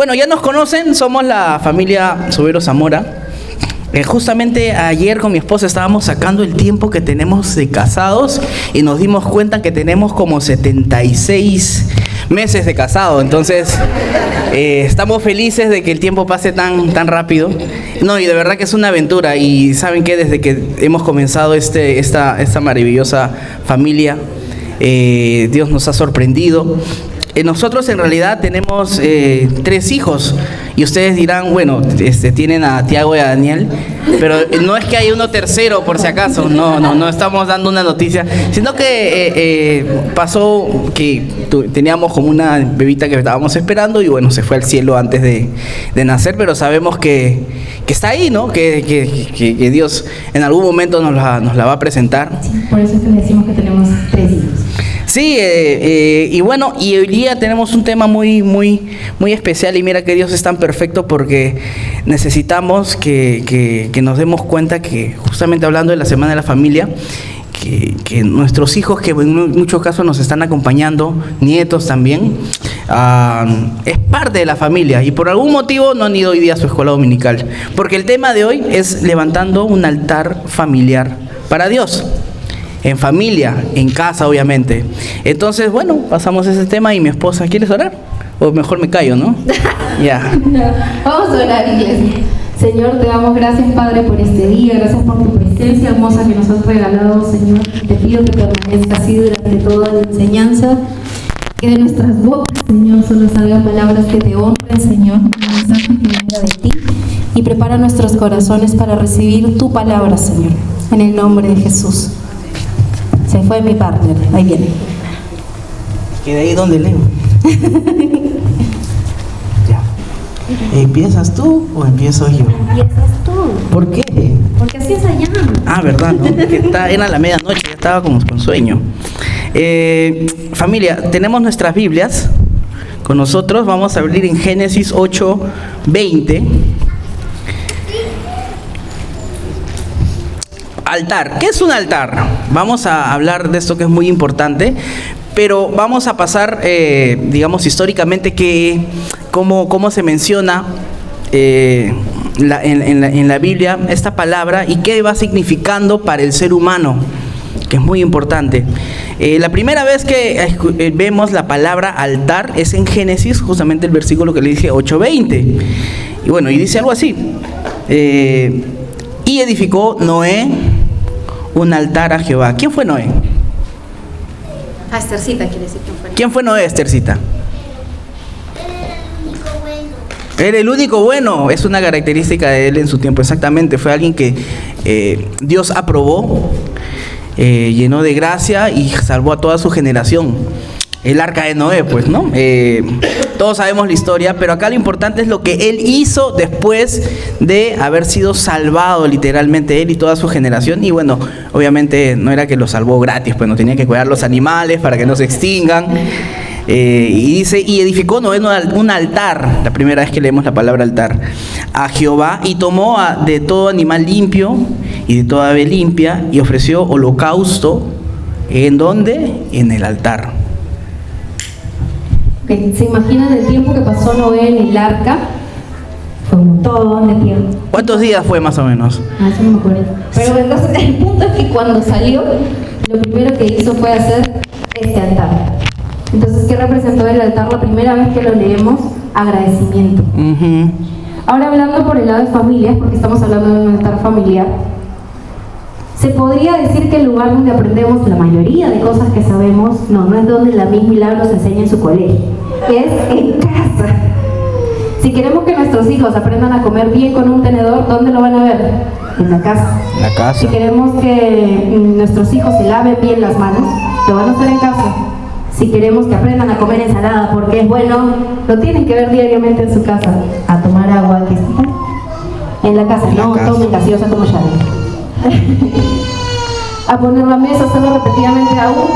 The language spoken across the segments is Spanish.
Bueno, ya nos conocen, somos la familia Subero Zamora. Justamente ayer con mi esposa estábamos sacando el tiempo que tenemos de casados y nos dimos cuenta que tenemos como 76 meses de casado. Entonces, estamos felices de que el tiempo pase tan rápido. No, y de verdad que es una aventura. Y ¿saben qué? Desde que hemos comenzado esta maravillosa familia, Dios nos ha sorprendido. Nosotros en realidad tenemos 3 hijos y ustedes dirán, bueno, tienen a Tiago y a Daniel, pero no es que hay uno tercero por si acaso, no estamos dando una noticia, sino que pasó que teníamos como una bebita que estábamos esperando y bueno, se fue al cielo antes de nacer, pero sabemos que está ahí, ¿no? Que Dios en algún momento nos la va a presentar. Sí, por eso es que le decimos que tenemos 3 hijos. Sí, y bueno, y hoy día tenemos un tema muy especial y mira que Dios es tan perfecto porque necesitamos que nos demos cuenta que justamente hablando de la Semana de la Familia, que nuestros hijos que en muchos casos nos están acompañando, nietos también, es parte de la familia y por algún motivo no han ido hoy día a su escuela dominical, porque el tema de hoy es levantando un altar familiar para Dios. En familia, en casa obviamente. Entonces, bueno, pasamos ese tema y mi esposa, ¿quieres orar? O mejor me callo, ¿no? Ya. Vamos a orar, iglesia. Señor, te damos gracias, Padre, por este día. Gracias por tu presencia hermosa que nos has regalado, Señor. Te pido que permanezca así durante toda la enseñanza. Que de nuestras bocas, Señor, solo salgan palabras que te honren, Señor. Un mensaje que venga de ti. Y prepara nuestros corazones para recibir tu palabra, Señor. En el nombre de Jesús. Se fue mi partner, ahí viene. ¿Que de ahí donde leo? Ya. ¿Empiezas tú o empiezo yo? Empiezas tú. ¿Por qué? Porque así es allá. ¿Verdad? ¿No? Que era la medianoche, ya estaba como con sueño. Familia, tenemos nuestras Biblias con nosotros. Vamos a abrir en Génesis 8:20. Altar. ¿Qué es un altar? Vamos a hablar de esto que es muy importante, pero vamos a pasar, digamos, históricamente cómo se menciona en la Biblia esta palabra y qué va significando para el ser humano, que es muy importante. La primera vez que vemos la palabra altar es en Génesis, justamente el versículo que le dije, 8:20. Y bueno, y dice algo así. Y edificó Noé un altar a Jehová. ¿Quién fue Noé? A Esthercita quiere decir quién fue. ¿Quién fue Noé, Esthercita? Era el único bueno. Es una característica de él en su tiempo, exactamente. Fue alguien que Dios aprobó, llenó de gracia y salvó a toda su generación. El arca de Noé, pues, ¿no? Todos sabemos la historia, pero acá lo importante es lo que él hizo después de haber sido salvado, literalmente, él y toda su generación. Y bueno, obviamente no era que lo salvó gratis, pues no tenía que cuidar los animales para que no se extingan. Y dice, y edificó Noé un altar, la primera vez que leemos la palabra altar, a Jehová, y tomó de todo animal limpio y de toda ave limpia, y ofreció holocausto. ¿En dónde? En el altar. ¿Se imaginan el tiempo que pasó Noé en el arca? Fue un montón de tiempo. ¿Cuántos días fue más o menos? Eso no me acuerdo. Pero entonces el punto es que cuando salió, lo primero que hizo fue hacer este altar. Entonces, ¿qué representó el altar? La primera vez que lo leemos, agradecimiento. Ahora hablando por el lado de familias, porque estamos hablando de un altar familiar, se podría decir que el lugar donde aprendemos la mayoría de cosas que sabemos, no es donde la Miss Milagros enseña en su colegio, es en casa. Si queremos que nuestros hijos aprendan a comer bien con un tenedor, ¿dónde lo van a ver? En la casa. La casa. Si queremos que nuestros hijos se laven bien las manos, lo van a hacer en casa. Si queremos que aprendan a comer ensalada porque es bueno, lo tienen que ver diariamente en su casa. A tomar agua, ¿qué está? En la casa, no tomen gaseosa como ya. A poner la mesa, hacerlo repetidamente aún,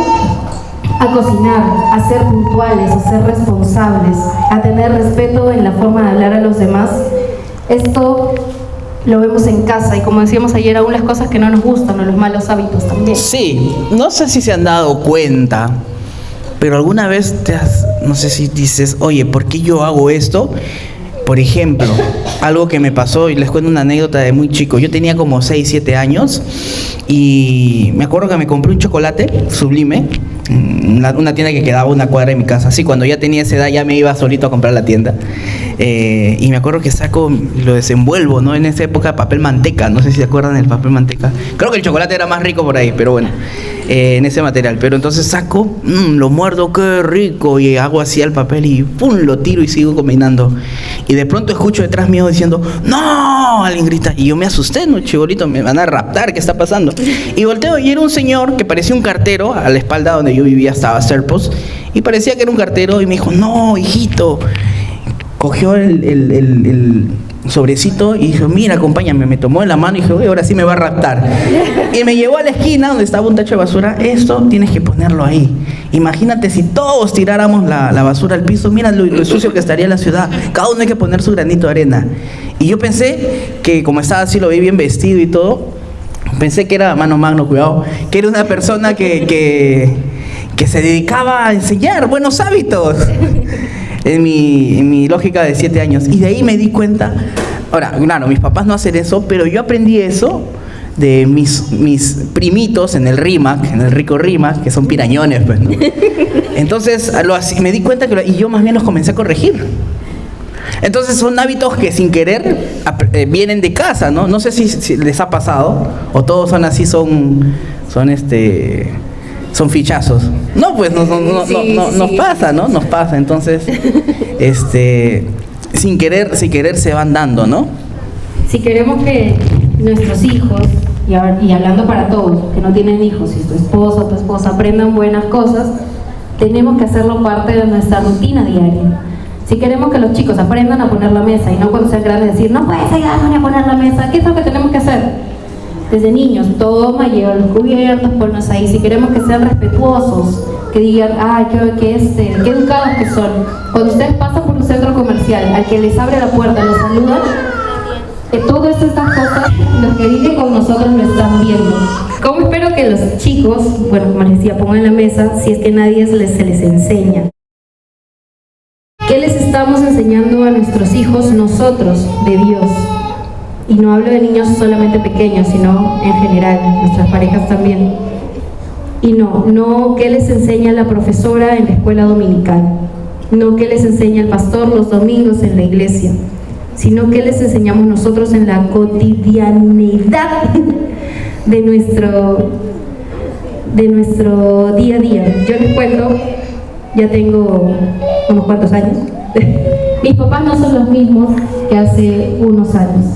a cocinar, a ser puntuales, a ser responsables, a tener respeto en la forma de hablar a los demás. Esto lo vemos en casa y como decíamos ayer, aún las cosas que no nos gustan o los malos hábitos también. Sí, no sé si se han dado cuenta, pero alguna vez no sé si dices, oye, ¿por qué yo hago esto? Por ejemplo, algo que me pasó, y les cuento una anécdota de muy chico. Yo tenía como 6, 7 años y me acuerdo que me compré un chocolate Sublime, una tienda que quedaba a una cuadra de mi casa. Así, cuando ya tenía esa edad ya me iba solito a comprar la tienda. Y me acuerdo que saco, lo desenvuelvo, ¿no? En esa época papel manteca, no sé si se acuerdan del papel manteca. Creo que el chocolate era más rico por ahí, pero bueno, en ese material. Pero entonces saco, lo muerdo, qué rico, y hago así al papel y pum, lo tiro y sigo combinando. Y de pronto escucho detrás mío diciendo, ¡no! Alguien grita, y yo me asusté, ¿no? Chibolito, me van a raptar, ¿qué está pasando? Y volteo y era un señor que parecía un cartero, a la espalda donde yo vivía estaba Serpos, y parecía que era un cartero, y me dijo, no, hijito. Cogió el sobrecito y dijo, mira, acompáñame. Me tomó de la mano y dijo, ahora sí me va a raptar. Y me llevó a la esquina donde estaba un tacho de basura. Esto tienes que ponerlo ahí. Imagínate si todos tiráramos la basura al piso. Mira lo sucio que estaría la ciudad. Cada uno hay que poner su granito de arena. Y yo pensé que, como estaba así, lo vi bien vestido y todo, pensé que era, mano magno, cuidado, que era una persona que se dedicaba a enseñar buenos hábitos. En mi lógica de 7 años. Y de ahí me di cuenta. Ahora, claro, mis papás no hacen eso, pero yo aprendí eso de mis primitos en el RIMAC, en el Rico RIMAC, que son pirañones, pues, ¿no? Entonces, me di cuenta y yo más bien los comencé a corregir. Entonces son hábitos que sin querer vienen de casa, ¿no? No sé si les ha pasado, o todos son así, son fichazos. No, pues nos pasa, ¿no? Nos pasa. Entonces, sin querer se van dando, ¿no? Si queremos que nuestros hijos, y hablando para todos, que no tienen hijos, si tu esposo o tu esposa aprendan buenas cosas, tenemos que hacerlo parte de nuestra rutina diaria. Si queremos que los chicos aprendan a poner la mesa y no cuando sean grandes decir, no puedes ayudarme a poner la mesa, ¿qué es lo que tenemos que hacer? Desde niños, toma, lleva los cubiertos, ponlos ahí. Si queremos que sean respetuosos, que digan, ay, qué educados que son. Cuando ustedes pasan por un centro comercial, al que les abre la puerta, los saludan, todas estas cosas, los que viven con nosotros lo están viendo. ¿Cómo espero que los chicos, bueno, como les decía, pongan la mesa, si es que nadie se les enseña? ¿Qué les estamos enseñando a nuestros hijos nosotros de Dios? Y no hablo de niños solamente pequeños, sino en general, nuestras parejas también. Y no qué les enseña la profesora en la escuela dominical, no qué les enseña el pastor los domingos en la iglesia, sino qué les enseñamos nosotros en la cotidianidad de nuestro día a día. Yo les cuento, ya tengo unos cuantos años. Mis papás no son los mismos que hace unos años.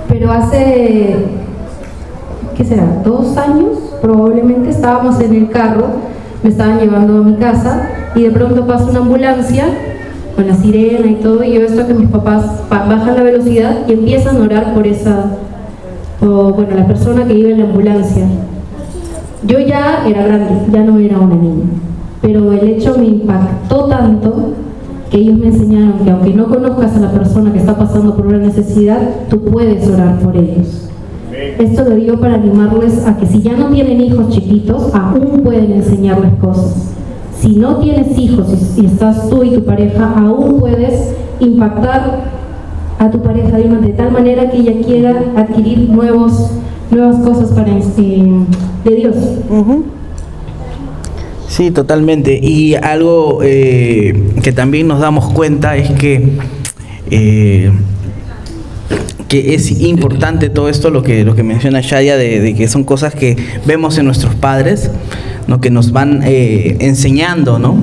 Pero hace, ¿qué será? 2 años probablemente estábamos en el carro, me estaban llevando a mi casa y de pronto pasa una ambulancia con la sirena y todo, y yo esto que mis papás bajan la velocidad y empiezan a orar por la persona que iba en la ambulancia. Yo ya era grande, ya no era una niña, pero el hecho me impactó tanto que ellos me enseñaron que aunque no conozcas a la persona que está pasando por una necesidad, tú puedes orar por ellos. Esto lo digo para animarles a que si ya no tienen hijos chiquitos, aún pueden enseñarles cosas. Si no tienes hijos y estás tú y tu pareja, aún puedes impactar a tu pareja de tal manera que ella quiera adquirir nuevas cosas de Dios. Uh-huh. Sí, totalmente. Y algo que también nos damos cuenta es que es importante todo esto, lo que menciona Shadia, de que son cosas que vemos en nuestros padres, ¿no? Que nos van enseñando, ¿no?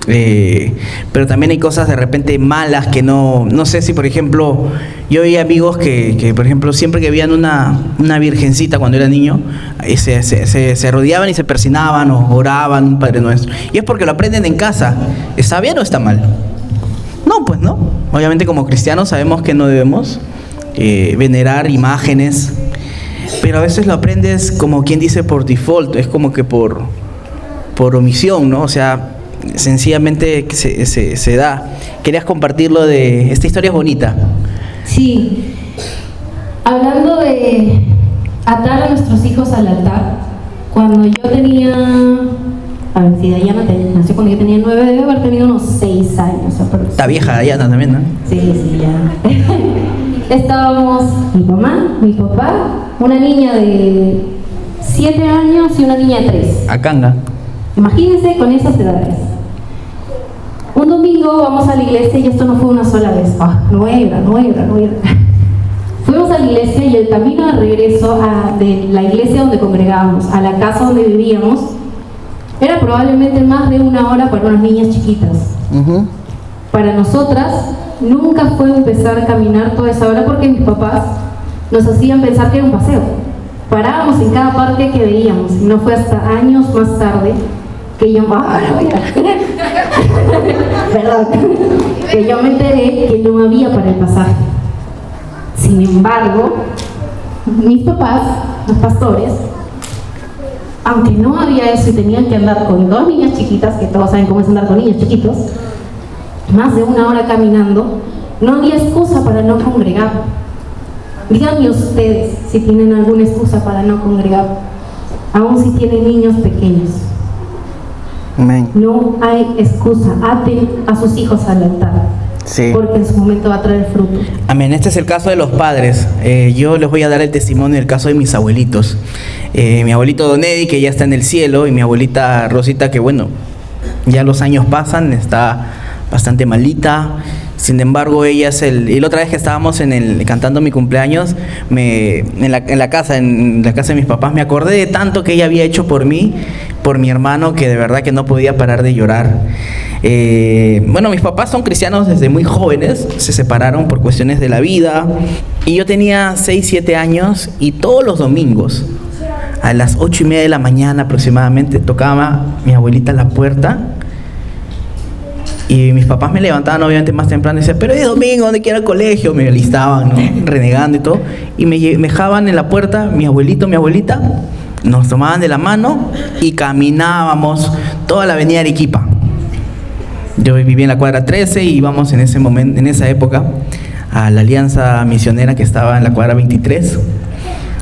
Pero también hay cosas de repente malas que no sé si, por ejemplo, yo vi amigos que por ejemplo, siempre que veían una virgencita cuando era niño, se rodeaban y se persinaban o oraban un Padre Nuestro. Y es porque lo aprenden en casa. ¿Está bien o está mal? No, pues no. Obviamente como cristianos sabemos que no debemos venerar imágenes, pero a veces lo aprendes como quien dice por default, es como que por omisión, ¿no? O sea, sencillamente se da. Querías compartirlo de esta historia, es bonita. Sí, hablando de atar a nuestros hijos al altar, cuando yo tenía A ver, si Dayana nació cuando yo tenía 9, debe haber tenido unos 6 años. Está vieja Dayana también, ¿no? Sí, ya. Estábamos mi mamá, mi papá, una niña de 7 años y una niña de 3. Acanga. Imagínense con esas edades. Un domingo vamos a la iglesia y esto no fue una sola vez. No era. Fuimos a la iglesia y el camino de regreso de la iglesia donde congregábamos a la casa donde vivíamos era probablemente más de 1 hora para unas niñas chiquitas. Para nosotras nunca fue empezar a caminar toda esa hora porque mis papás nos hacían pensar que era un paseo. Parábamos en cada parque que veíamos y no fue hasta años más tarde que yo que yo me enteré que no había para el pasaje. Sin embargo, mis papás, los pastores, aunque no había eso y tenían que andar con 2 niñas chiquitas, que todos saben cómo es andar con niños chiquitos, más de 1 hora caminando, no había excusa para no congregar. Díganme ustedes si tienen alguna excusa para no congregar, aun si tienen niños pequeños. Amén. No hay excusa. Aten a sus hijos al altar. Sí. Porque en su momento va a traer fruto. Amén. Este es el caso de los padres. Yo les voy a dar el testimonio del caso de mis abuelitos. Mi abuelito Don Eddie, que ya está en el cielo, y mi abuelita Rosita, que bueno, ya los años pasan, está bastante malita. Sin embargo, ella es y la otra vez que estábamos cantando mi cumpleaños, en la casa de mis papás, me acordé de tanto que ella había hecho por mí, por mi hermano, que de verdad que no podía parar de llorar. Bueno, mis papás son cristianos desde muy jóvenes, se separaron por cuestiones de la vida, y yo tenía 6, 7 años, y todos los domingos, a las 8:30 de la mañana aproximadamente, tocaba mi abuelita la puerta. Y mis papás me levantaban obviamente más temprano y decían, pero es domingo, ¿dónde quiero ir al colegio? Me alistaban, ¿no? Renegando y todo. Y me dejaban en la puerta, mi abuelito, mi abuelita, nos tomaban de la mano y caminábamos toda la avenida Arequipa. Yo vivía en la cuadra 13 y íbamos en esa época a la Alianza Misionera que estaba en la cuadra 23.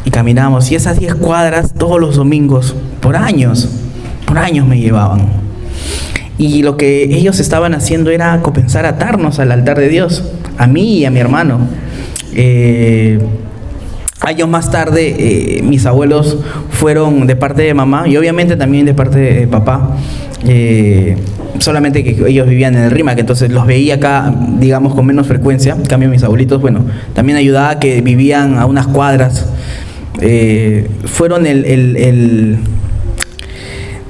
Y caminábamos, y esas 10 cuadras todos los domingos, por años me llevaban. Y lo que ellos estaban haciendo era comenzar a atarnos al altar de Dios, a mí y a mi hermano. Años más tarde, mis abuelos fueron de parte de mamá y obviamente también de parte de papá. Solamente que ellos vivían en el RIMAC, entonces los veía acá, digamos, con menos frecuencia. En cambio, mis abuelitos, bueno, también ayudaba que vivían a unas cuadras. Fueron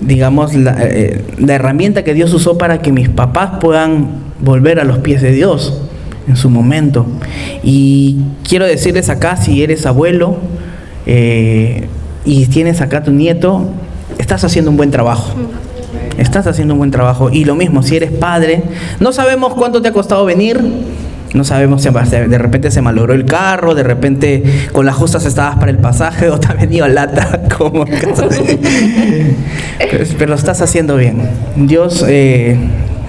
digamos, la herramienta que Dios usó para que mis papás puedan volver a los pies de Dios en su momento. Y quiero decirles acá, si eres abuelo y tienes acá tu nieto, estás haciendo un buen trabajo. Estás haciendo un buen trabajo. Y lo mismo, si eres padre, no sabemos cuánto te ha costado venir. No sabemos si de repente se malogró el carro, de repente con las justas estabas para el pasaje o te ha venido lata como pero lo estás haciendo bien. Dios,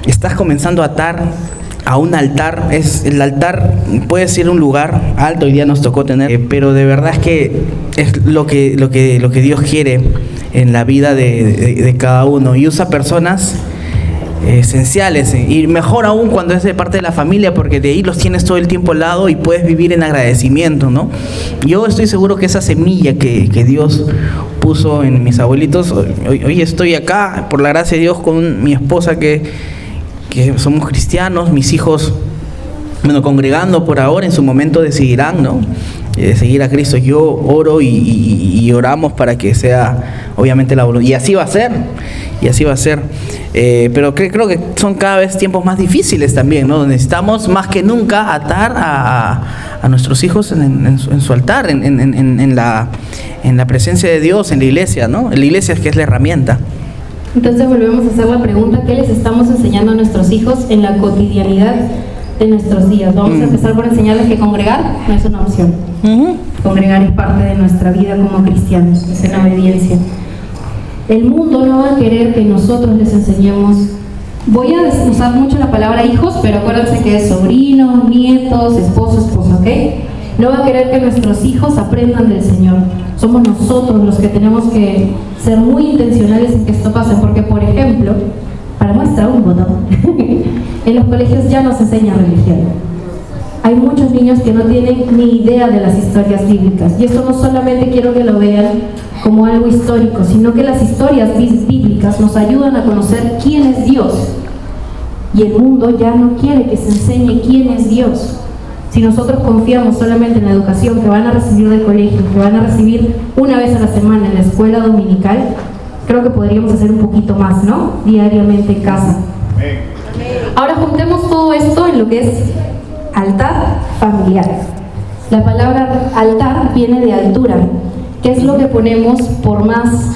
estás comenzando a atar a un altar. El altar puede ser un lugar alto, hoy día nos tocó tener, pero de verdad es que es lo que Dios quiere en la vida de cada uno, y usa personas esenciales, y mejor aún cuando es de parte de la familia, porque de ahí los tienes todo el tiempo al lado y puedes vivir en agradecimiento, ¿no? Yo estoy seguro que esa semilla que Dios puso en mis abuelitos, hoy estoy acá por la gracia de Dios con mi esposa que somos cristianos, mis hijos, bueno, congregando por ahora, en su momento decidirán, ¿no? Seguir a Cristo. Yo oro y oramos para que sea obviamente la voluntad, y así va a ser, pero creo que son cada vez tiempos más difíciles también, ¿no? Necesitamos más que nunca atar a nuestros hijos en su altar, en la presencia de Dios, en la iglesia, ¿no? La iglesia es que es la herramienta. Entonces volvemos a hacer la pregunta: ¿qué les estamos enseñando a nuestros hijos en la cotidianidad de nuestros días? Vamos a empezar por enseñarles que congregar no es una opción. Congregar es parte de nuestra vida como cristianos, es en obediencia. El mundo no va a querer que nosotros les enseñemos. Voy a usar mucho la palabra hijos, pero acuérdense que es sobrinos, nietos, esposo, esposa, ¿ok? no va a querer que nuestros hijos aprendan del Señor. Somos nosotros los que tenemos que ser muy intencionales en que esto pase, porque, por ejemplo, para muestra un botón, en los colegios ya no se enseña religión. Hay muchos niños que no tienen ni idea de las historias bíblicas, y esto no solamente quiero que lo vean como algo histórico, sino que las historias bíblicas nos ayudan a conocer quién es Dios. Y el mundo ya no quiere que se enseñe quién es Dios. Si nosotros confiamos solamente en la educación que van a recibir del colegio, que van a recibir una vez a la semana en la escuela dominical, creo que podríamos hacer un poquito más, ¿no? Diariamente en casa. Ahora juntemos todo esto en lo que es altar familiar. La palabra altar viene de altura. ¿Qué es lo que ponemos por más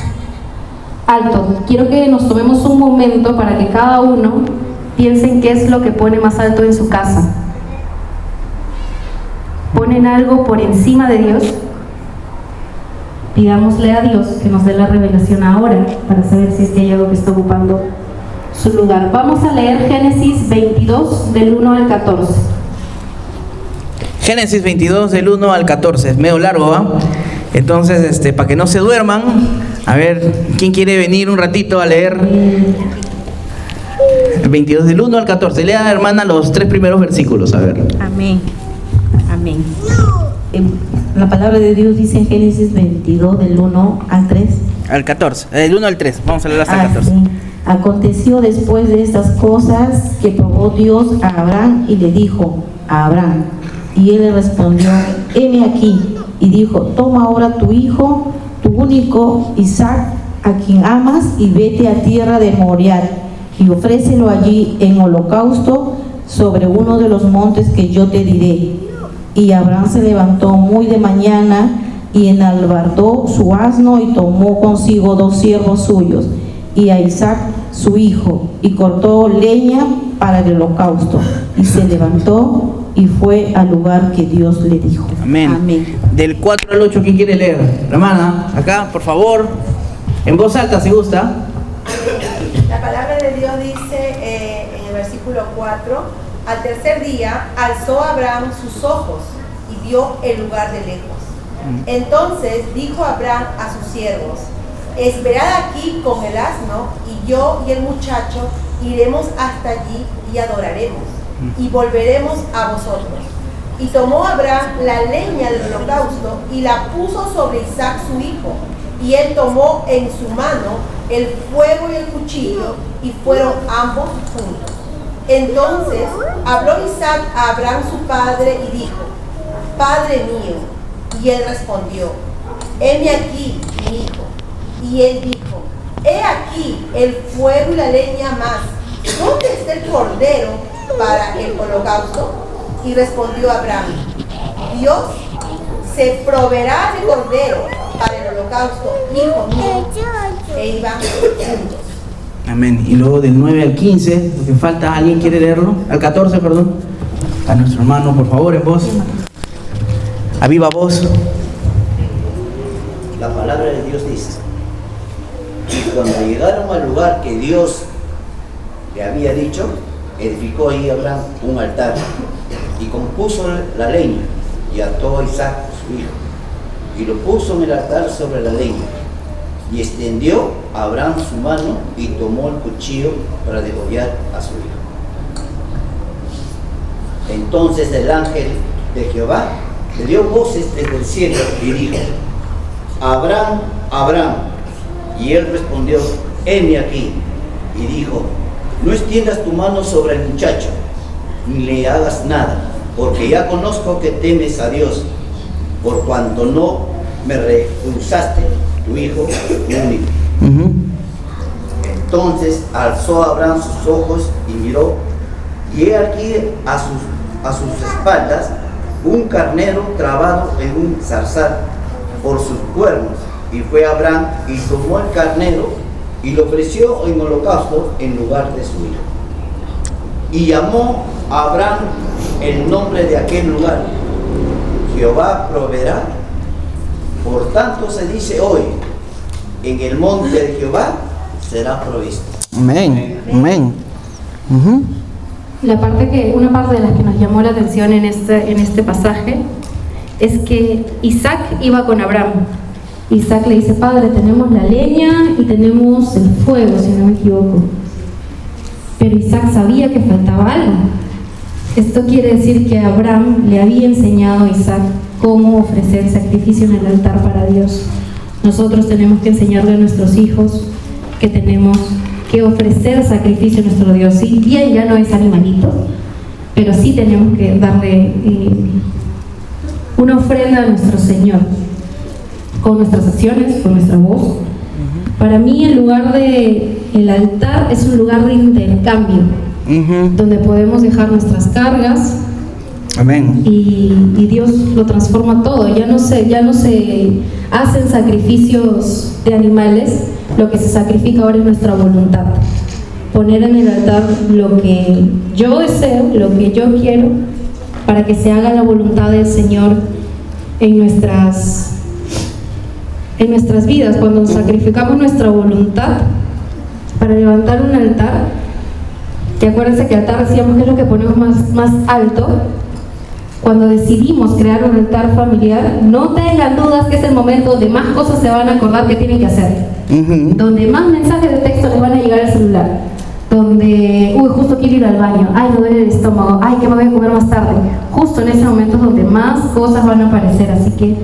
alto? Quiero que nos tomemos un momento para que cada uno piense en qué es lo que pone más alto en su casa. ¿Ponen algo por encima de Dios? Pidámosle a Dios que nos dé la revelación ahora para saber si es que hay algo que está ocupando su lugar. Vamos a leer Génesis 22 del 1 al 14. Génesis 22 del 1 al 14, es medio largo, ¿va? Entonces, para que no se duerman, a ver, ¿quién quiere venir un ratito a leer? 22 del 1 al 14, lea, hermana, los 3 primeros versículos, a ver. Amén. Amén. La palabra de Dios dice en Génesis 22 del 1 al 3. Al 14, del 1 al 3, vamos a leer hasta el 14. Sí. Aconteció después de estas cosas que probó Dios a Abraham y le dijo a Abraham, y él le respondió, heme aquí, y dijo, toma ahora tu hijo, tu único Isaac, a quien amas, y vete a tierra de Moriah, y ofrécelo allí en holocausto sobre uno de los montes que yo te diré. Y Abraham se levantó muy de mañana y enalbardó su asno y tomó consigo 2 siervos suyos y a Isaac su hijo, y cortó leña para el holocausto, y se levantó y fue al lugar que Dios le dijo. Amén. Amén. Del 4 al 8, ¿quién quiere leer? La hermana, acá, por favor, en voz alta si gusta. La palabra de Dios dice en el versículo 4, al tercer día alzó Abraham sus ojos y vio el lugar de lejos. Entonces dijo Abraham a sus siervos, esperad aquí con el asno, y yo y el muchacho iremos hasta allí y adoraremos, y volveremos a vosotros. Y tomó Abraham la leña del holocausto y la puso sobre Isaac su hijo, y él tomó en su mano el fuego y el cuchillo, y fueron ambos juntos. Entonces habló Isaac a Abraham su padre y dijo, Padre mío. Y él respondió, heme aquí, mi hijo. Y él dijo, he aquí el fuego y la leña más, ¿dónde está el cordero para el holocausto? Y respondió Abraham, Dios se proveerá de cordero para el holocausto, hijo mío. E iban juntos. Amén. Y luego del 9 al 15, porque falta, ¿alguien quiere leerlo? Al 14, perdón. A nuestro hermano, por favor, en voz. A viva voz. La palabra de Dios dice, y cuando llegaron al lugar que Dios le había dicho, edificó ahí Abraham un altar y compuso la leña y ató a Isaac su hijo y lo puso en el altar sobre la leña. Y extendió a Abraham su mano y tomó el cuchillo para degollar a su hijo. Entonces el ángel de Jehová le dio voces desde el cielo y dijo, Abraham, Abraham. Y él respondió, heme aquí. Y dijo, no extiendas tu mano sobre el muchacho, ni le hagas nada, porque ya conozco que temes a Dios, por cuanto no me rehusaste tu hijo único. Entonces alzó Abraham sus ojos y miró, y he aquí a sus espaldas un carnero trabado en un zarzal por sus cuernos. Y fue Abraham y tomó el carnero y lo ofreció en holocausto en lugar de su hijo. Y llamó a Abraham el nombre de aquel lugar, Jehová proveerá. Por tanto se dice hoy, en el monte de Jehová será provisto. Amén. Amén. Una parte de las que nos llamó la atención en este pasaje es que Isaac iba con Abraham. Isaac le dice: Padre, tenemos la leña y tenemos el fuego, si no me equivoco. Pero Isaac sabía que faltaba algo. Esto quiere decir que Abraham le había enseñado a Isaac cómo ofrecer sacrificio en el altar para Dios. Nosotros tenemos que enseñarle a nuestros hijos que tenemos que ofrecer sacrificio a nuestro Dios. Si bien ya no es animalito, pero sí tenemos que darle una ofrenda a nuestro Señor, con nuestras acciones, con nuestra voz. Para mí el lugar del altar es un lugar de intercambio, donde podemos dejar nuestras cargas. Amén. Y Dios lo transforma todo. Ya no se hacen sacrificios de animales, lo que se sacrifica ahora es nuestra voluntad. Poner en el altar lo que yo deseo, lo que yo quiero, para que se haga la voluntad del Señor en nuestras vidas. Cuando sacrificamos nuestra voluntad para levantar un altar, ¿te acuerdas que altar decíamos que es lo que ponemos más alto? Cuando decidimos crear un altar familiar, no tengan dudas que es el momento donde más cosas se van a acordar que tienen que hacer, donde más mensajes de texto les van a llegar al celular, donde, justo quiero ir al baño, ay, me duele el estómago, ay, que me voy a comer más tarde. Justo en ese momento es donde más cosas van a aparecer, así que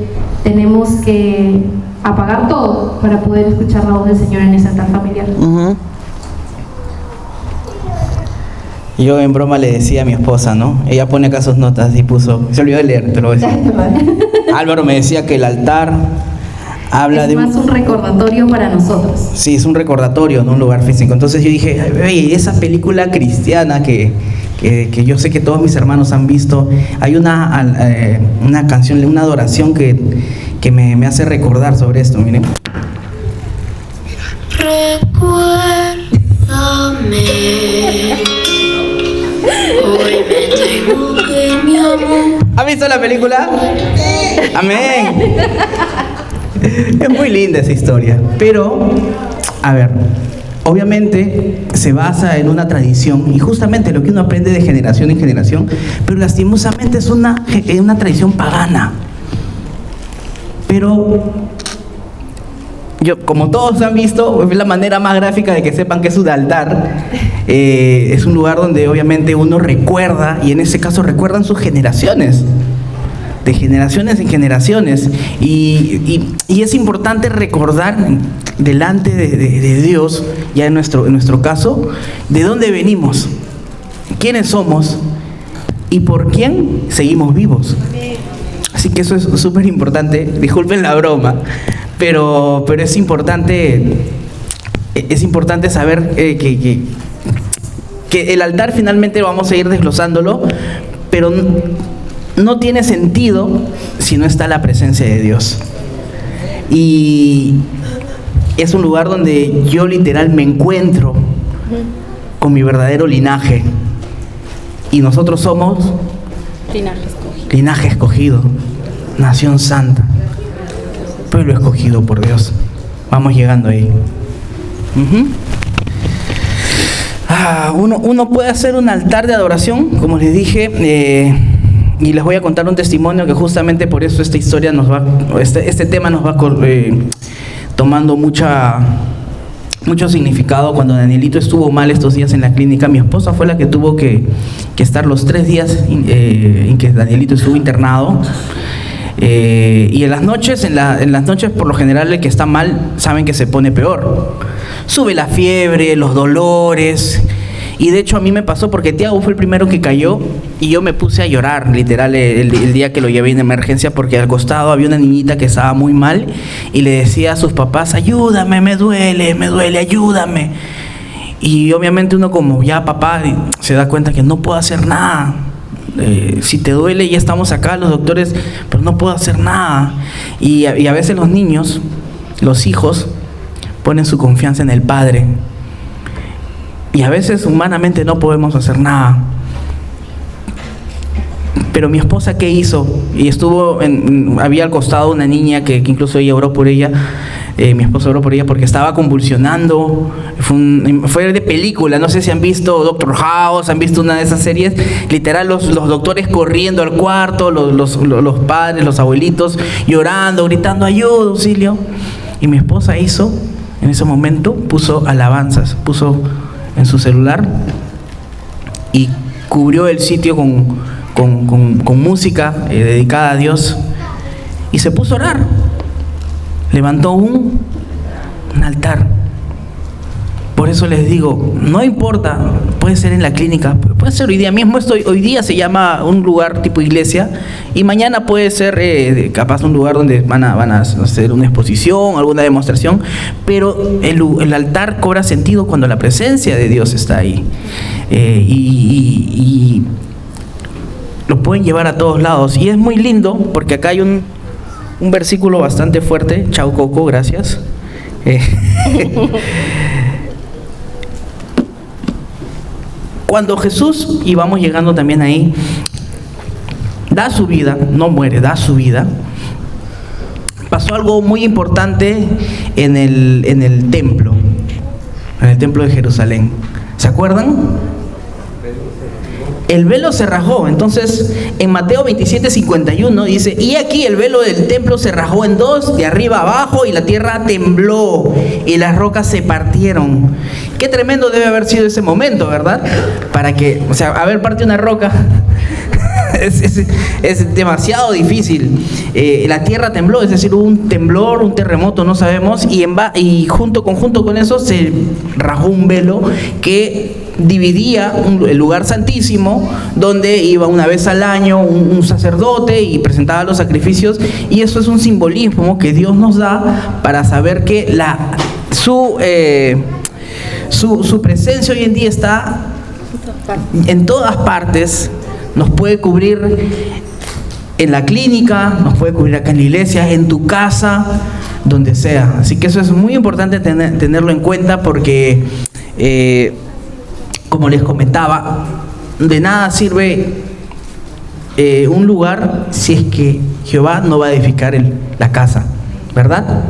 tenemos que apagar todo para poder escuchar la voz del Señor en ese altar familiar. Yo en broma le decía a mi esposa, ¿no? Ella pone acá sus notas y puso, se olvidó de leer, te lo voy a decir. Álvaro me decía que el altar habla de más un recordatorio para nosotros. Sí, es un recordatorio, no un lugar físico. Entonces yo dije, oye, esa película cristiana que yo sé que todos mis hermanos han visto, hay una canción, una adoración que me hace recordar sobre esto, miren. Recuérdame, hoy me tengo que mi amor. ¿Han visto la película? Amén. Es muy linda esa historia, pero, a ver, obviamente se basa en una tradición y justamente lo que uno aprende de generación en generación, pero lastimosamente es una tradición pagana. Pero como todos han visto, es la manera más gráfica de que sepan que es un altar. Es un lugar donde obviamente uno recuerda, y en ese caso recuerdan sus generaciones, de generaciones en generaciones, y es importante recordar delante de Dios, ya en nuestro caso, de dónde venimos, quiénes somos y por quién seguimos vivos. Así que eso es súper importante. Disculpen la broma, pero es importante saber que el altar finalmente vamos a ir desglosándolo, pero no tiene sentido si no está la presencia de Dios. Y es un lugar donde yo literal me encuentro con mi verdadero linaje. Y nosotros somos linaje escogido, nación santa, pueblo escogido por Dios. Vamos llegando ahí. Uno puede hacer un altar de adoración, como les dije, y les voy a contar un testimonio que justamente por eso esta historia este tema nos va tomando mucho significado. Cuando Danielito estuvo mal estos días en la clínica, mi esposa fue la que tuvo que estar los 3 días en que Danielito estuvo internado. Y en las noches por lo general el que está mal saben que se pone peor. Sube la fiebre, los dolores. Y de hecho a mí me pasó porque Tiago fue el primero que cayó y yo me puse a llorar, literal, el día que lo llevé en emergencia, porque al costado había una niñita que estaba muy mal y le decía a sus papás: ayúdame, me duele, ayúdame. Y obviamente uno, como ya papá, se da cuenta que no puedo hacer nada. Si te duele, ya estamos acá los doctores, pero no puedo hacer nada. Y a veces los niños, los hijos, ponen su confianza en el padre. Y a veces humanamente no podemos hacer nada. Pero mi esposa, ¿qué hizo? Y había al costado una niña que incluso ella oró por ella. Mi esposo oró por ella porque estaba convulsionando. Fue de película, no sé si han visto Doctor House, han visto una de esas series. Literal, los doctores corriendo al cuarto, los padres, los abuelitos llorando, gritando ayuda, auxilio. Y mi esposa hizo, en ese momento, puso alabanzas, puso en su celular y cubrió el sitio con música dedicada a Dios y se puso a orar. Levantó un altar. Por eso les digo, no importa, puede ser en la clínica, puede ser hoy día mismo. Hoy día se llama un lugar tipo iglesia y mañana puede ser capaz un lugar donde van a hacer una exposición, alguna demostración, pero el altar cobra sentido cuando la presencia de Dios está ahí. Y lo pueden llevar a todos lados. Y es muy lindo porque acá hay un versículo bastante fuerte. Chao Coco, gracias. Cuando Jesús, y vamos llegando también ahí, da su vida, no muere, da su vida, pasó algo muy importante en el templo de Jerusalén. ¿Se acuerdan? El velo se rajó. Entonces, en Mateo 27:51 dice: y aquí el velo del templo se rajó en dos, de arriba abajo, y la tierra tembló, y las rocas se partieron. Qué tremendo debe haber sido ese momento, ¿verdad? Para que, haber partido una roca es demasiado difícil. La tierra tembló, es decir, hubo un temblor, un terremoto, no sabemos, y junto con eso se rajó un velo que dividía el lugar santísimo, donde iba una vez al año un sacerdote y presentaba los sacrificios. Y eso es un simbolismo que Dios nos da para saber que su presencia hoy en día está en todas partes. Nos puede cubrir en la clínica, nos puede cubrir acá en la iglesia, en tu casa, donde sea. Así que eso es muy importante tenerlo en cuenta, porque como les comentaba, de nada sirve un lugar si es que Jehová no va a edificar la casa, ¿verdad?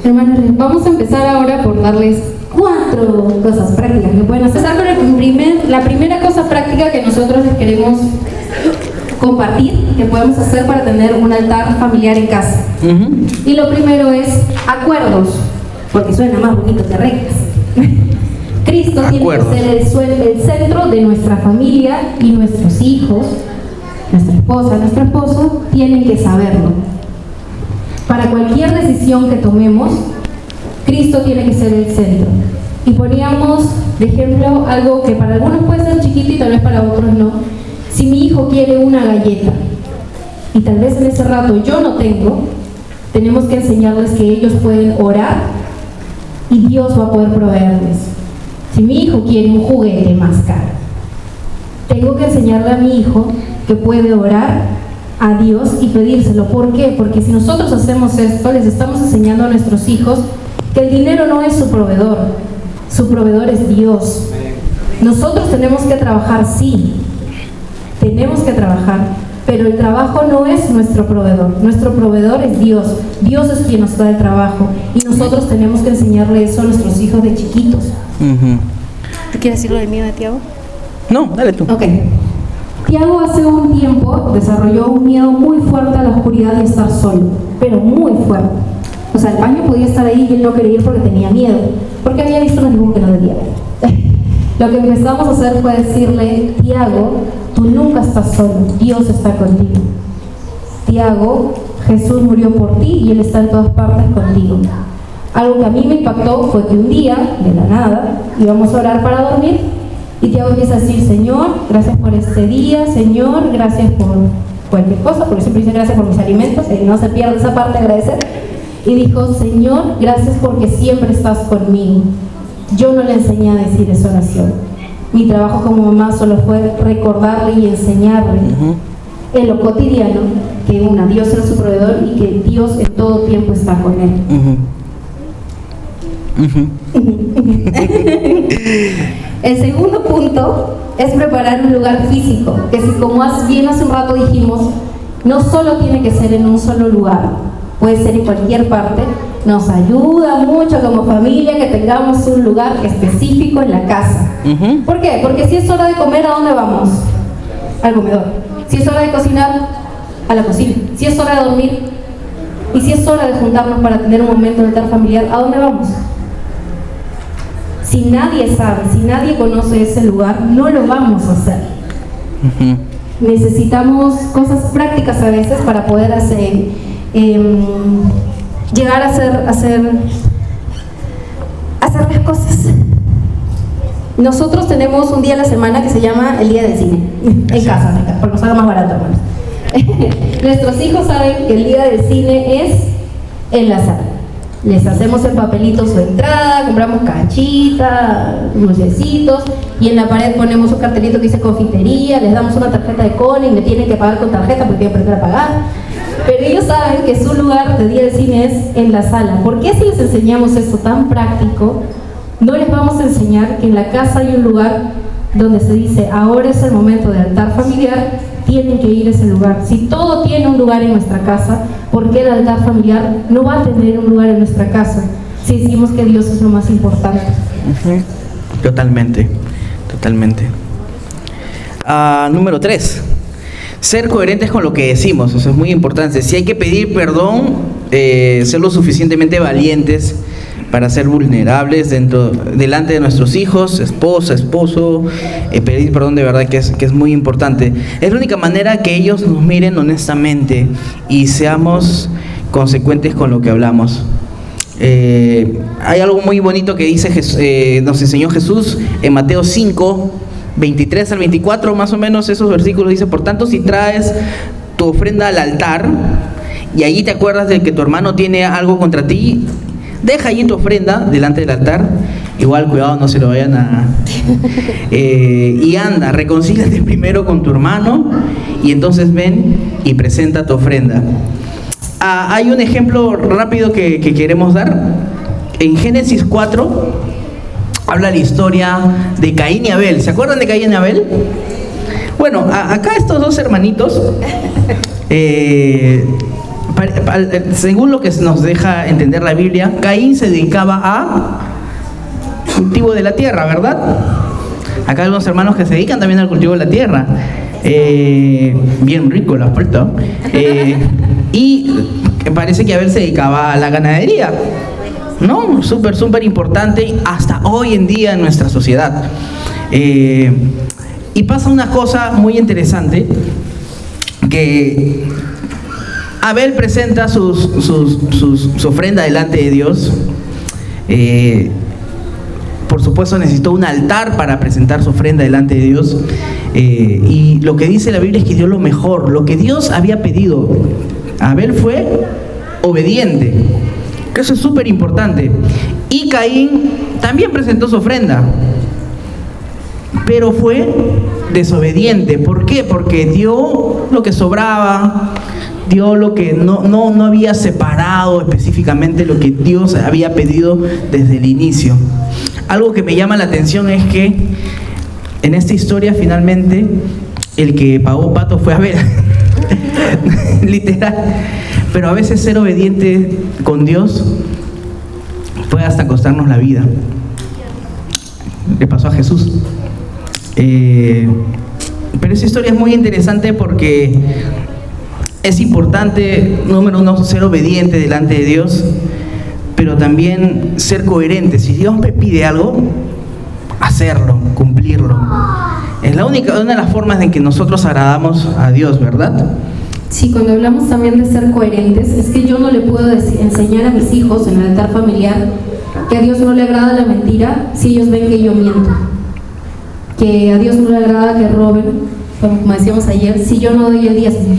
Hermanos, vamos a empezar ahora por darles 4 cosas prácticas que pueden hacer. La primera cosa práctica que nosotros les queremos compartir, que podemos hacer para tener un altar familiar en casa. Y lo primero es acuerdos, porque suena más bonito que reglas. Cristo Acuerdos. Tiene que ser el centro de nuestra familia, y nuestros hijos, nuestra esposa, nuestro esposo, tienen que saberlo. Para cualquier decisión que tomemos, Cristo tiene que ser el centro. Y poníamos de ejemplo algo que para algunos puede ser chiquito y tal vez para otros no. Si mi hijo quiere una galleta y tal vez en ese rato yo no tengo, tenemos que enseñarles que ellos pueden orar y Dios va a poder proveerles. Si mi hijo quiere un juguete más caro, tengo que enseñarle a mi hijo que puede orar a Dios y pedírselo. ¿Por qué? Porque si nosotros hacemos esto, les estamos enseñando a nuestros hijos que el dinero no es su proveedor es Dios. Nosotros tenemos que trabajar, sí, tenemos que trabajar, pero el trabajo no es nuestro proveedor es Dios. Dios es quien nos da el trabajo, y nosotros tenemos que enseñarle eso a nuestros hijos de chiquitos. ¿Tú quieres decirlo del miedo de Tiago? No, dale tú. Ok. Tiago hace un tiempo desarrolló un miedo muy fuerte a la oscuridad y estar solo, pero muy fuerte. O sea, el baño podía estar ahí y él no quería ir porque tenía miedo, porque había visto unos dibujos que no debía ver. Lo que empezamos a hacer fue decirle: Tiago, tú nunca estás solo, Dios está contigo. Tiago, Jesús murió por ti y Él está en todas partes contigo. Algo que a mí me impactó fue que un día, de la nada, íbamos a orar para dormir, y Tiago empieza a decir: Señor, gracias por este día, Señor, gracias por cualquier cosa, porque siempre dice gracias por mis alimentos, y no se pierde esa parte de agradecer. Y dijo: Señor, gracias porque siempre estás conmigo. Yo no le enseñé a decir esa oración. Mi trabajo como mamá solo fue recordarle y enseñarle en lo cotidiano que Dios era su proveedor y que Dios en todo tiempo está con él. El segundo punto es preparar un lugar físico, que si, como bien hace un rato dijimos, no solo tiene que ser en un solo lugar, puede ser en cualquier parte, nos ayuda mucho como familia que tengamos un lugar específico en la casa. ¿Por qué? Porque si es hora de comer, ¿a dónde vamos? Al comedor. Si es hora de cocinar, a la cocina. Si es hora de dormir, y si es hora de juntarnos para tener un momento de altar familiar, ¿a dónde vamos? Si nadie sabe, si nadie conoce ese lugar, no lo vamos a hacer. Necesitamos cosas prácticas a veces para poder hacer, llegar a hacer las cosas. Nosotros tenemos un día a la semana que se llama el día del cine, en casa, porque nos haga más barato, hermanos. Nuestros hijos saben que el día del cine es en la sala. Les hacemos el papelito su entrada, compramos canchita, dulcecitos, y en la pared ponemos un cartelito que dice confitería, les damos una tarjeta de Conning, le tienen que pagar con tarjeta porque tienen que aprender a pagar. Pero ellos saben que su lugar de día de cine es en la sala. ¿Por qué si les enseñamos eso tan práctico, no les vamos a enseñar que en la casa hay un lugar donde se dice, ahora es el momento de altar familiar, tienen que ir a ese lugar? Si todo tiene un lugar en nuestra casa, ¿por qué el altar familiar no va a tener un lugar en nuestra casa si decimos que Dios es lo más importante? Totalmente. Número 3. Ser coherentes con lo que decimos. Eso es muy importante. Si hay que pedir perdón, ser lo suficientemente valientes para ser vulnerables delante de nuestros hijos, esposa, esposo, pedir perdón de verdad que es muy importante. Es la única manera que ellos nos miren honestamente y seamos consecuentes con lo que hablamos. Hay algo muy bonito que dice nos enseñó Jesús en Mateo 5, 23 al 24, más o menos esos versículos. Dice: por tanto, si traes tu ofrenda al altar y allí te acuerdas de que tu hermano tiene algo contra ti, deja allí tu ofrenda delante del altar. Igual, cuidado, no se lo vayan a... y anda, reconcíliate primero con tu hermano y entonces ven y presenta tu ofrenda. Hay un ejemplo rápido que queremos dar. En Génesis 4 habla la historia de Caín y Abel. ¿Se acuerdan de Caín y Abel? Bueno, acá estos dos hermanitos, según lo que nos deja entender la Biblia, Caín se dedicaba a cultivo de la tierra, ¿verdad? Acá hay unos hermanos que se dedican también al cultivo de la tierra. Bien rico la falta. Y parece que Abel se dedicaba a la ganadería, ¿no? Súper importante hasta hoy en día en nuestra sociedad. Y pasa una cosa muy interesante, que Abel presenta su ofrenda delante de Dios. Por supuesto necesitó un altar para presentar su ofrenda delante de Dios. Y lo que dice la Biblia es que dio lo mejor, lo que Dios había pedido. Abel fue obediente, que eso es súper importante. Y Caín también presentó su ofrenda, pero fue desobediente. ¿Por qué? Porque dio lo que sobraba, dio lo que no había separado específicamente lo que Dios había pedido desde el inicio. Algo que me llama la atención es que en esta historia finalmente el que pagó pato fue Abel. Literal. Pero a veces ser obediente con Dios puede hasta costarnos la vida. Le pasó a Jesús. Pero esa historia es muy interesante porque es importante, número uno, ser obediente delante de Dios, pero también ser coherente. Si Dios me pide algo, hacerlo, cumplirlo. Es una de las formas en que nosotros agradamos a Dios, ¿verdad? Sí, cuando hablamos también de ser coherentes, es que yo no le puedo enseñar a mis hijos en el altar familiar que a Dios no le agrada la mentira si ellos ven que yo miento. Que a Dios no le agrada que roben, como decíamos ayer, si yo no doy el diezmo.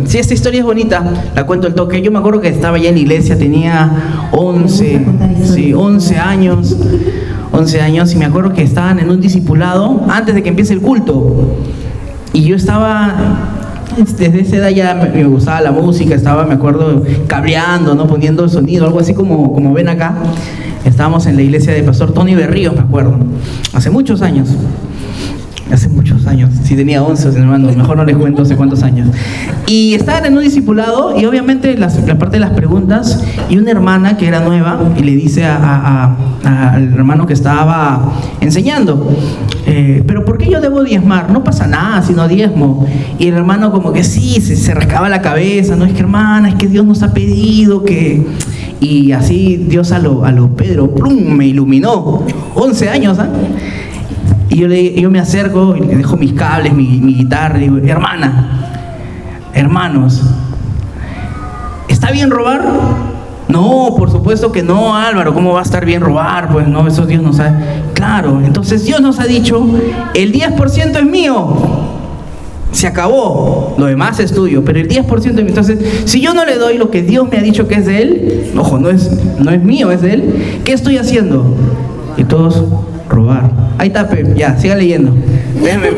Sí, esta historia es bonita, la cuento al toque. Yo me acuerdo que estaba ya en la iglesia, tenía 11 años, y me acuerdo que estaban en un discipulado antes de que empiece el culto. Y yo estaba, desde esa edad ya me gustaba la música, estaba, me acuerdo, cabreando, ¿no? Poniendo el sonido, algo así como ven acá. Estábamos en la iglesia de Pastor Tony Berríos, me acuerdo, hace muchos años. hace muchos años, si tenía 11 hermanos, mejor no les cuento hace cuántos años. Y estaban en un discipulado y obviamente la parte de las preguntas, y una hermana que era nueva y le dice al hermano que estaba enseñando, pero ¿por qué yo debo diezmar? No pasa nada si no diezmo. Y el hermano como que sí, se rascaba la cabeza, no, es que hermana, es que Dios nos ha pedido que... Y así Dios a lo Pedro, ¡plum!, me iluminó. 11 años, ¿ah? Y yo me acerco y le dejo mis cables, mi guitarra, y digo, hermanos, ¿está bien robar? No, por supuesto que no, Álvaro, ¿cómo va a estar bien robar? Pues no, eso Dios nos ha... Claro, entonces Dios nos ha dicho, el 10% es mío. Se acabó, lo demás es tuyo, pero el 10% es mío. Entonces, si yo no le doy lo que Dios me ha dicho que es de Él, ojo, no es mío, es de Él, ¿qué estoy haciendo? Y todos, robar. Ahí está, ya, siga leyendo.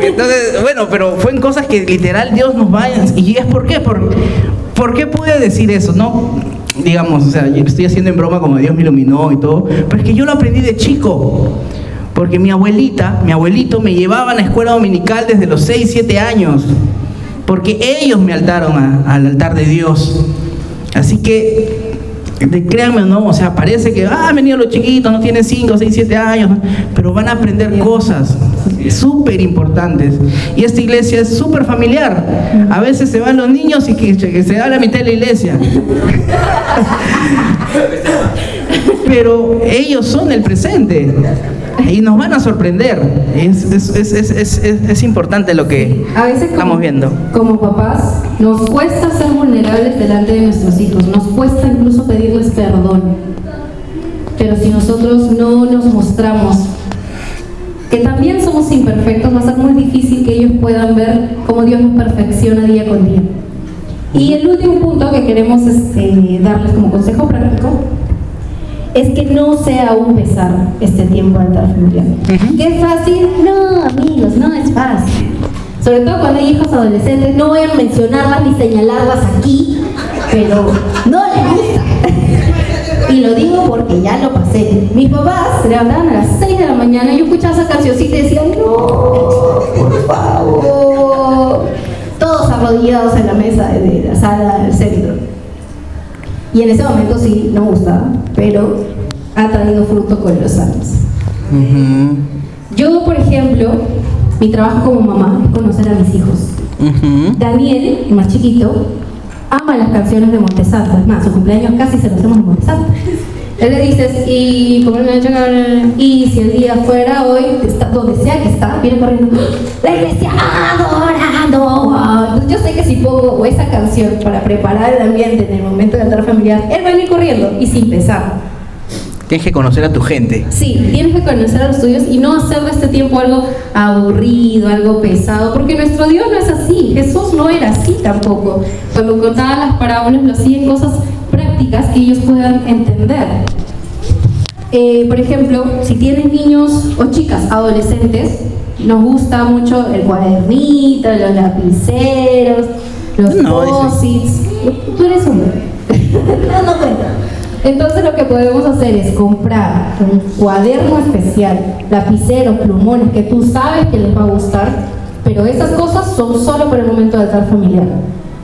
Entonces, bueno, pero fueron cosas que literal Dios nos va... ¿Y es por qué? ¿Por qué pude decir eso? No, digamos, o sea, yo estoy haciendo en broma como Dios me iluminó y todo, pero es que yo lo aprendí de chico. Porque mi abuelito me llevaban a la escuela dominical desde los 6, 7 años. Porque ellos me altaron al altar de Dios. Así que, créanme o no, o sea, parece que han venido los chiquitos, no tienen 5, 6, 7 años, pero van a aprender cosas súper importantes. Y esta iglesia es súper familiar. A veces se van los niños y que se da la mitad de la iglesia. Pero ellos son el presente. Y nos van a sorprender. Es importante lo que a veces estamos viendo. Como papás, nos cuesta ser vulnerables delante de nuestros hijos. Nos cuesta incluso pedirles perdón. Pero si nosotros no nos mostramos que también somos imperfectos, va a ser muy difícil que ellos puedan ver cómo Dios nos perfecciona día con día. Y el último punto que queremos darles como consejo práctico es que no sea un pesar este tiempo de altar familiar. ¿Qué es fácil? No, amigos, no es fácil. Sobre todo cuando hay hijos adolescentes, no voy a mencionarlas ni señalarlas aquí, pero no les gusta. Y lo digo porque ya lo pasé. Mis papás se levantaban a las 6 de la mañana y yo escuchaba esa cancioncita y decía, no, por favor. Todos arrodillados en la mesa de la sala del centro. Y en ese momento sí, no me gustaba, pero ha traído fruto con los años. Yo, por ejemplo, mi trabajo como mamá es conocer a mis hijos. Daniel, el más chiquito, ama las canciones de Montesanto. Es más, su cumpleaños casi se lo hacemos en Montesanto. Él le dices, y si el día fuera hoy, donde sea que está, viene corriendo, la iglesia adorando. Entonces yo sé que si pongo esa canción para preparar el ambiente en el momento de altar familiar, él va a ir corriendo y sin pesar. Tienes que conocer a tu gente. Sí, tienes que conocer a los tuyos y no hacer de este tiempo algo aburrido, algo pesado, porque nuestro Dios no es así. Jesús no era así tampoco. Cuando contaba las parábolas, lo hacía en cosas prácticas que ellos puedan entender. Por ejemplo, si tienen niños o chicas adolescentes, nos gusta mucho el cuadernito, los lapiceros, los post-its. Tú eres hombre. No cuenta. Entonces lo que podemos hacer es comprar un cuaderno especial, lapiceros, plumones, que tú sabes que les va a gustar, pero esas cosas son solo para el momento de altar familiar.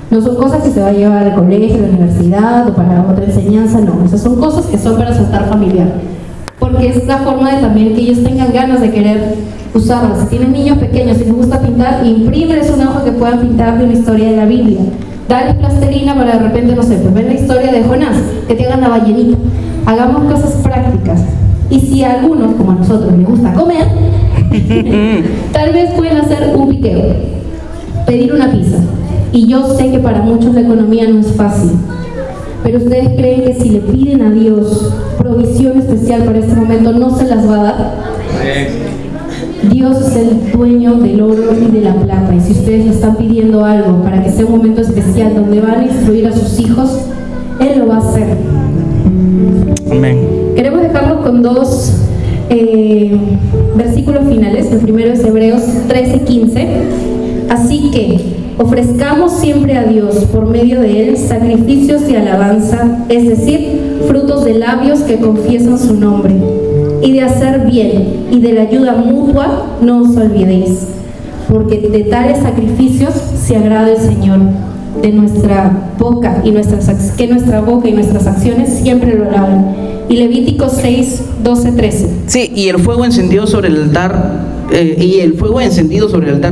No son cosas que se va a llevar al colegio, a la universidad o para otra enseñanza, no. Esas son cosas que son para su altar familiar. Porque es la forma de también que ellos tengan ganas de querer usarlas. Si tienen niños pequeños y les gusta pintar, imprímeles una hoja que puedan pintar de una historia de la Biblia. Dale plastilina para de repente, no sé, pues ver la historia de Jonás, que te hagan la ballenita. Hagamos cosas prácticas. Y si a algunos, como a nosotros, les gusta comer, tal vez pueden hacer un piqueo, pedir una pizza. Y yo sé que para muchos la economía no es fácil, pero ustedes creen que si le piden a Dios provisión especial para este momento, ¿no se las va a dar? Dios es el dueño del oro y de la plata, y si ustedes le están pidiendo algo para que sea un momento especial donde van a instruir a sus hijos, Él lo va a hacer. Amén. Queremos dejarlos con dos versículos finales. El primero es Hebreos 13:15. Así que ofrezcamos siempre a Dios por medio de Él sacrificios de alabanza, es decir, frutos de labios que confiesan su nombre. Y de hacer bien y de la ayuda mutua no os olvidéis. porque de tales sacrificios se agrada el Señor. De nuestra boca y que nuestra boca y nuestras acciones siempre lo alaben. Y Levítico 6, 12, 13. Sí, y el fuego encendido sobre el altar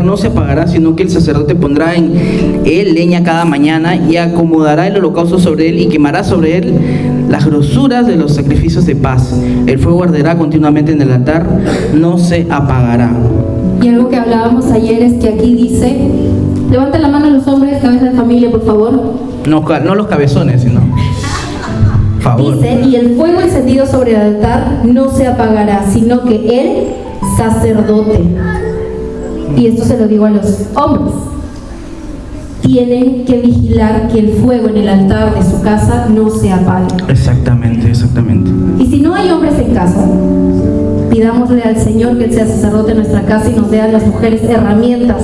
no se apagará, sino que el sacerdote pondrá en él leña cada mañana y acomodará el holocausto sobre él y quemará sobre él las grosuras de los sacrificios de paz. El fuego arderá continuamente en el altar, no se apagará. Y algo que hablábamos ayer es que aquí dice, levanten la mano los hombres, cabeza de familia, por favor. No los cabezones, sino... Favor. Dice, y el fuego encendido sobre el altar no se apagará, sino que el sacerdote, y esto se lo digo a los hombres, tienen que vigilar que el fuego en el altar de su casa no se apague. Exactamente. Y si no hay hombres en casa, pidámosle al Señor que Él sea sacerdote en nuestra casa y nos dé a las mujeres herramientas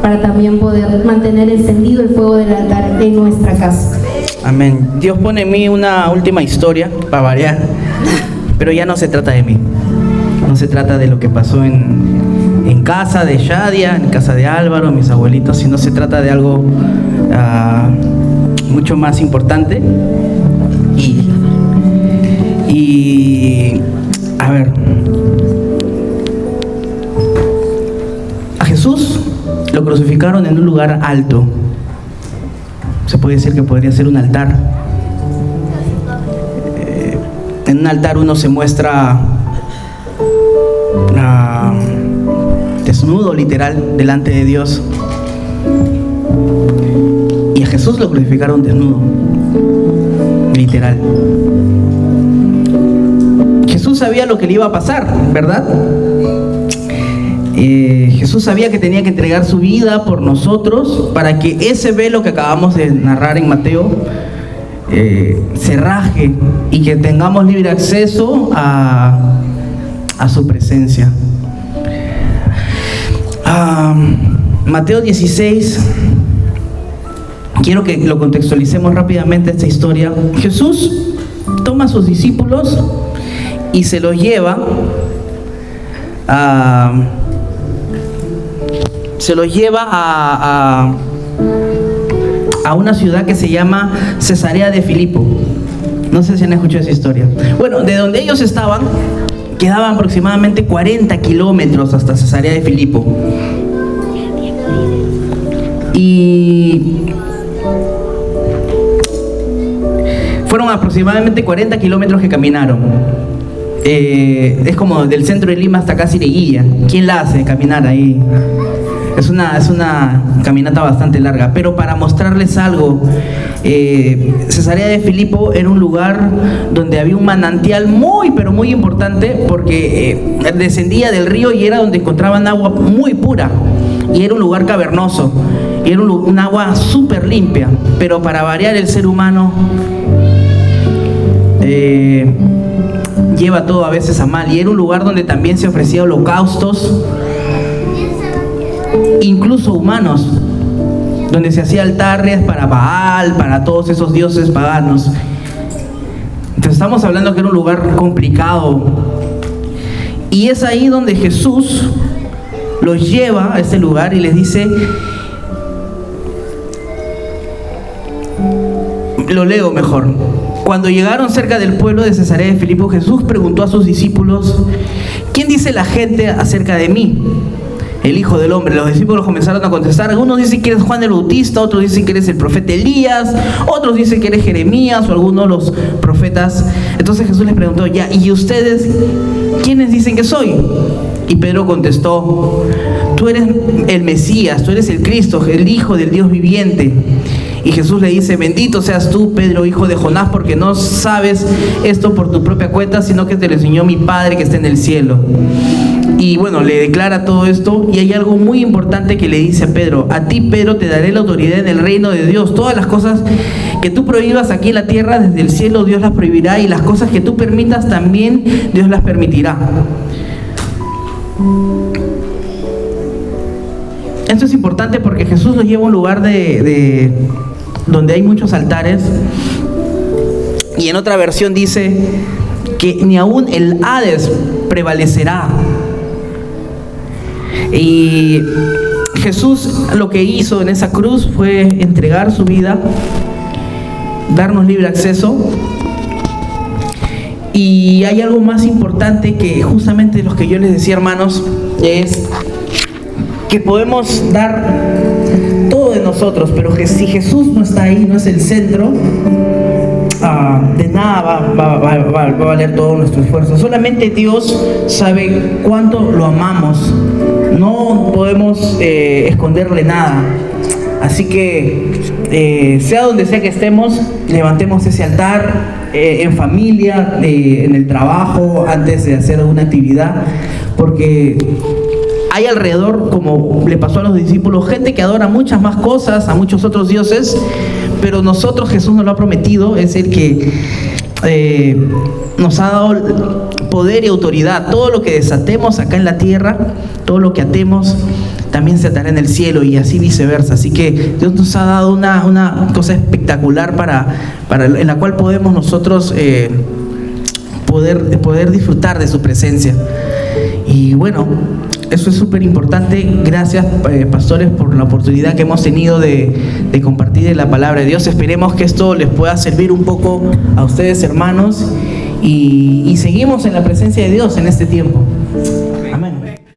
para también poder mantener encendido el fuego del altar en nuestra casa. Amén. Dios pone en mí una última historia, para variar, pero ya no se trata de mí. No se trata de lo que pasó en casa de Shadia, en casa de Álvaro, mis abuelitos, sino se trata de algo mucho más importante. Y a ver, a Jesús lo crucificaron en un lugar alto. Se puede decir que podría ser un altar. En un altar uno se muestra desnudo, literal, delante de Dios. Y a Jesús lo crucificaron desnudo, literal. Jesús sabía lo que le iba a pasar, ¿verdad? Jesús sabía que tenía que entregar su vida por nosotros para que ese velo que acabamos de narrar en Mateo se raje y que tengamos libre acceso a su presencia. Mateo 16, quiero que lo contextualicemos rápidamente esta historia. Jesús toma a sus discípulos y se los lleva a una ciudad que se llama Cesarea de Filipo. No sé si han escuchado esa historia. Bueno, de donde ellos estaban quedaban aproximadamente 40 kilómetros hasta Cesarea de Filipo. Y fueron aproximadamente 40 kilómetros que caminaron. Es como del centro de Lima hasta casi Siriguilla. ¿Quién la hace caminar ahí? Es una caminata bastante larga, pero para mostrarles algo, Cesarea de Filipo era un lugar donde había un manantial muy, pero muy importante, porque descendía del río y era donde encontraban agua muy pura, y era un lugar cavernoso, y era un agua súper limpia, pero para variar el ser humano lleva todo a veces a mal, y era un lugar donde también se ofrecía holocaustos, incluso humanos, donde se hacía altares para Baal, para todos esos dioses paganos. Entonces estamos hablando que era un lugar complicado, y es ahí donde Jesús los lleva a ese lugar y les dice, lo leo mejor. Cuando llegaron cerca del pueblo de Cesarea de Filipo, Jesús preguntó a sus discípulos, ¿quién dice la gente acerca de mí, el Hijo del Hombre? Los discípulos comenzaron a contestar. Algunos dicen que eres Juan el Bautista, otros dicen que eres el profeta Elías, otros dicen que eres Jeremías o alguno de los profetas. Entonces Jesús les preguntó, ya, ¿y ustedes quiénes dicen que soy? Y Pedro contestó, tú eres el Mesías, tú eres el Cristo, el Hijo del Dios viviente. Y Jesús le dice, bendito seas tú, Pedro, hijo de Jonás, porque no sabes esto por tu propia cuenta, sino que te lo enseñó mi Padre que está en el cielo. Y bueno, le declara todo esto, y hay algo muy importante que le dice a Pedro, a ti, Pedro, te daré la autoridad en el reino de Dios. Todas las cosas que tú prohíbas aquí en la tierra, desde el cielo Dios las prohibirá, y las cosas que tú permitas también Dios las permitirá. Esto es importante porque Jesús los lleva a un lugar donde hay muchos altares, y en otra versión dice que ni aún el Hades prevalecerá. Y Jesús lo que hizo en esa cruz fue entregar su vida, darnos libre acceso. Y hay algo más importante que justamente los que yo les decía, hermanos, es que podemos dar todo de nosotros, pero que si Jesús no está ahí, no es el centro, de nada va a valer todo nuestro esfuerzo. Solamente Dios sabe cuánto lo amamos. No podemos esconderle nada. Así que sea donde sea que estemos, levantemos ese altar en familia, en el trabajo, antes de hacer alguna actividad, porque hay alrededor, como le pasó a los discípulos, gente que adora muchas más cosas, a muchos otros dioses, pero nosotros, Jesús nos lo ha prometido, es el que nos ha dado poder y autoridad. Todo lo que desatemos acá en la tierra, todo lo que atemos, también se atará en el cielo, y así viceversa. Así que Dios nos ha dado una cosa espectacular en la cual podemos nosotros poder disfrutar de su presencia. Y bueno, eso es súper importante. Gracias, pastores, por la oportunidad que hemos tenido de compartir la palabra de Dios. Esperemos que esto les pueda servir un poco a ustedes, hermanos, y seguimos en la presencia de Dios en este tiempo.